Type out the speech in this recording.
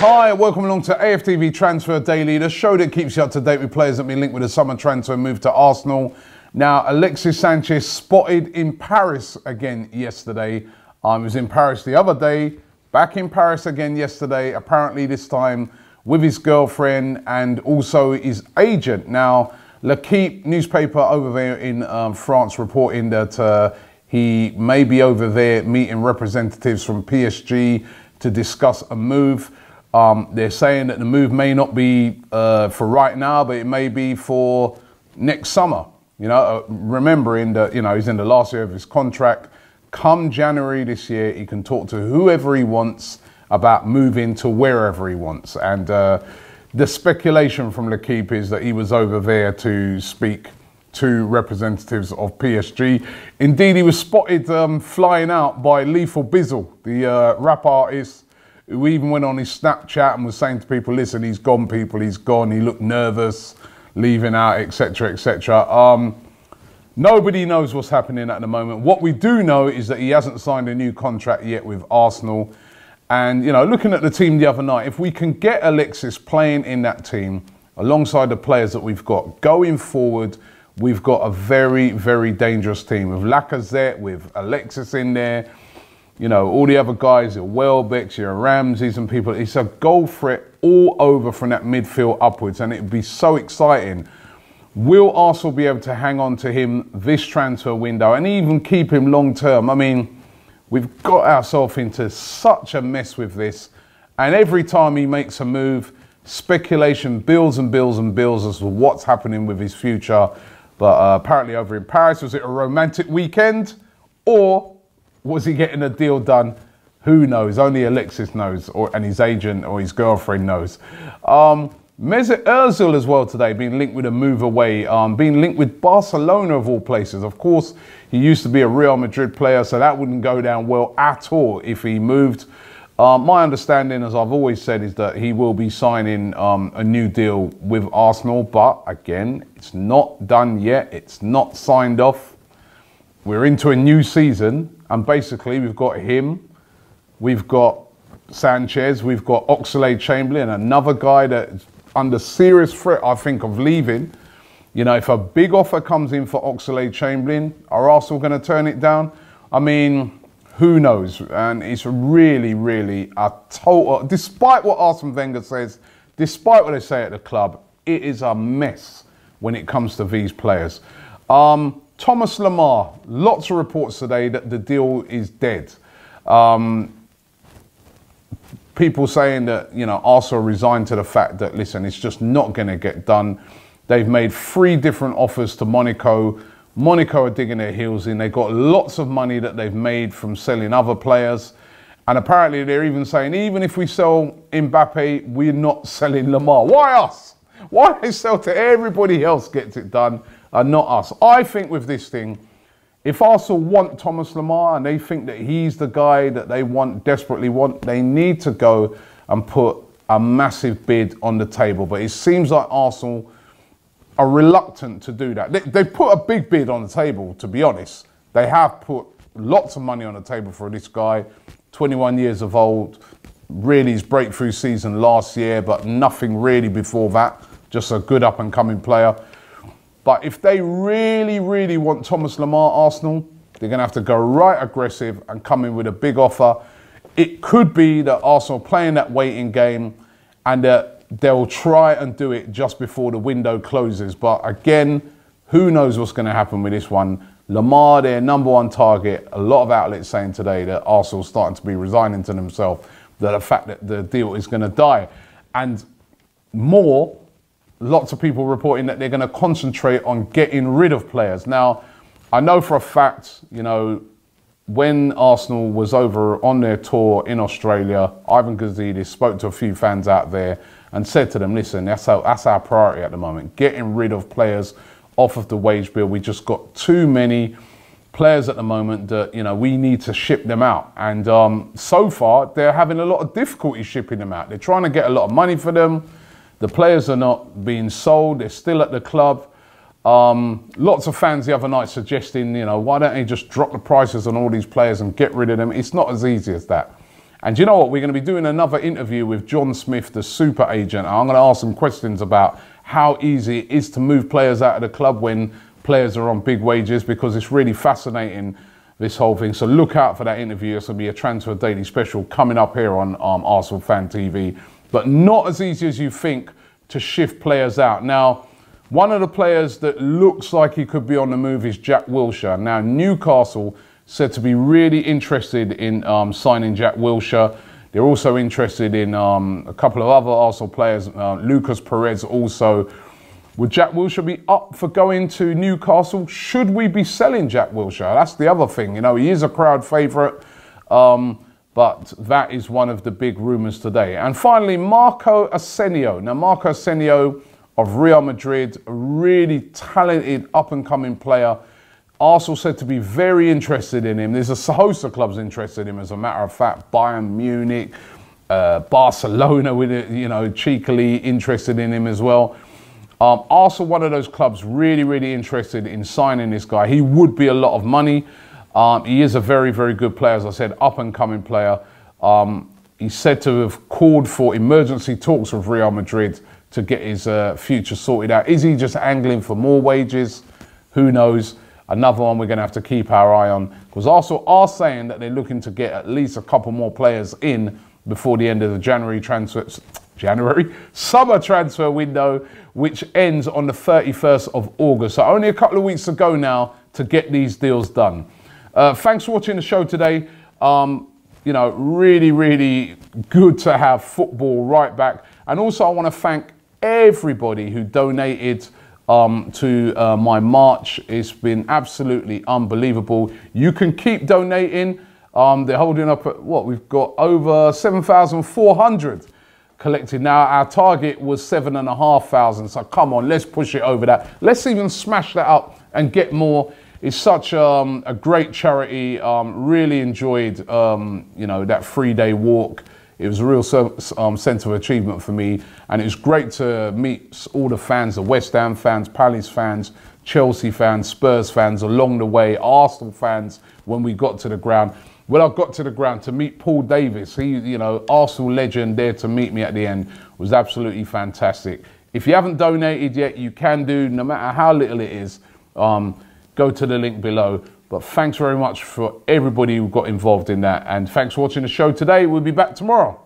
Hi, welcome along to AFTV Transfer Daily, the show that keeps you up to date with players that have been linked with a summer transfer move to Arsenal. Now, Alexis Sanchez spotted in Paris again yesterday. He was in Paris the other day, back in Paris again yesterday, apparently this time with his girlfriend and also his agent. Now, L'Equipe newspaper over there in France reporting that he may be over there meeting representatives from PSG to discuss a move. They're saying that the move may not be for right now, but it may be for next summer. You know, remembering that, you know, he's in the last year of his contract. Come January this year, he can talk to whoever he wants about moving to wherever he wants. And the speculation from L'Equipe is that he was over there to speak to representatives of PSG. Indeed, he was spotted flying out by Lethal Bizzle, the rap artist, who even went on his Snapchat and was saying to people, listen, he's gone, people, he's gone. He looked nervous, leaving out, etc., etc. Nobody knows what's happening at the moment. What we do know is that he hasn't signed a new contract yet with Arsenal. And, you know, looking at the team the other night, if we can get Alexis playing in that team alongside the players that we've got going forward, we've got a very, very dangerous team with Lacazette, with Alexis in there. You know, all the other guys, your Welbecks, your Ramses and people. It's a goal threat all over from that midfield upwards, and it'd be so exciting. Will Arsenal be able to hang on to him this transfer window and even keep him long term? I mean, we've got ourselves into such a mess with this, and every time he makes a move, speculation builds and builds and builds as to what's happening with his future. But apparently over in Paris, was it a romantic weekend, or was he getting a deal done? Who knows? Only Alexis knows, and his agent or his girlfriend knows. Mesut Ozil as well today, being linked with a move away, being linked with Barcelona of all places. Of course, he used to be a Real Madrid player, so that wouldn't go down well at all if he moved. My understanding, as I've always said, is that he will be signing a new deal with Arsenal. But again, it's not done yet. It's not signed off. We're into a new season. And basically, we've got him, we've got Sanchez, we've got Oxlade-Chamberlain, another guy that's under serious threat, I think, of leaving. You know, if a big offer comes in for Oxlade-Chamberlain, are Arsenal going to turn it down? I mean, who knows? And it's really, really a total, despite what Arsene Wenger says, despite what they say at the club, it is a mess when it comes to these players. Thomas Lemar, lots of reports today that the deal is dead. People saying that, you know, Arsenal resigned to the fact that, listen, it's just not going to get done. They've made 3 different offers to Monaco. Monaco are digging their heels in. They've got lots of money that they've made from selling other players. And apparently they're even saying, even if we sell Mbappe, we're not selling Lemar. Why us? Why they sell to everybody else gets it done and not us? I think with this thing, if Arsenal want Thomas Lemar and they think that he's the guy that they want, desperately want, they need to go and put a massive bid on the table. But it seems like Arsenal are reluctant to do that. They put a big bid on the table, to be honest. They have put lots of money on the table for this guy, 21 years of old, really his breakthrough season last year, but nothing really before that, just a good up-and-coming player. But if they really, really want Thomas Lemar, Arsenal, they're going to have to go right aggressive and come in with a big offer. It could be that Arsenal playing that waiting game and that they'll try and do it just before the window closes. But again, who knows what's going to happen with this one. Lemar, their #1 target. A lot of outlets saying today that Arsenal's starting to be resigning to themselves, that the fact that the deal is going to die. And more, lots of people reporting that they're going to concentrate on getting rid of players. Now, I know for a fact, you know, when Arsenal was over on their tour in Australia, Ivan Gazidis spoke to a few fans out there and said to them, listen, that's our priority at the moment, getting rid of players off of the wage bill. We just got too many players at the moment that, you know, we need to ship them out. And so far, they're having a lot of difficulty shipping them out. They're trying to get a lot of money for them. The players are not being sold. They're still at the club. Lots of fans the other night suggesting, you know, why don't they just drop the prices on all these players and get rid of them? It's not as easy as that. And you know what? We're going to be doing another interview with John Smith, the super agent. I'm going to ask some questions about how easy it is to move players out of the club when players are on big wages, because it's really fascinating, this whole thing. So look out for that interview. It's going to be a Transfer Daily special coming up here on ArsenalFanTV. But not as easy as you think to shift players out. Now, one of the players that looks like he could be on the move is Jack Wilshere. Now, Newcastle said to be really interested in signing Jack Wilshere. They're also interested in a couple of other Arsenal players, Lucas Perez also. Would Jack Wilshere be up for going to Newcastle? Should we be selling Jack Wilshere? That's the other thing. You know, he is a crowd favourite, but that is one of the big rumours today. And finally, Marco Asensio. Now, Marco Asensio of Real Madrid, a really talented up-and-coming player. Arsenal said to be very interested in him. There's a host of clubs interested in him, as a matter of fact. Bayern Munich, Barcelona, with it, you know, cheekily interested in him as well. Arsenal, one of those clubs, really interested in signing this guy. He would be a lot of money. He is a very good player, as I said, up-and-coming player. He's said to have called for emergency talks with Real Madrid to get his future sorted out. Is he just angling for more wages? Who knows? Another one we're going to have to keep our eye on, because Arsenal are saying that they're looking to get at least a couple more players in before the end of the summer transfer window, which ends on the 31st of August. So only a couple of weeks to go now to get these deals done. Thanks for watching the show today. You know, really good to have football right back. And also I want to thank everybody who donated to my March. It's been absolutely unbelievable. You can keep donating. They're holding up at what? We've got over 7,400 collected now. Our target was 7,500. So come on, let's push it over that. Let's even smash that up and get more. It's such a great charity. Really enjoyed, you know, that 3-day walk. It was a real sense of achievement for me. And it was great to meet all the fans, the West Ham fans, Palace fans, Chelsea fans, Spurs fans along the way, Arsenal fans when we got to the ground. When I got to the ground to meet Paul Davis, he, you know, Arsenal legend, there to meet me at the end, was absolutely fantastic. If you haven't donated yet, you can do, no matter how little it is. Go to the link below. But thanks very much for everybody who got involved in that. And thanks for watching the show today. We'll be back tomorrow.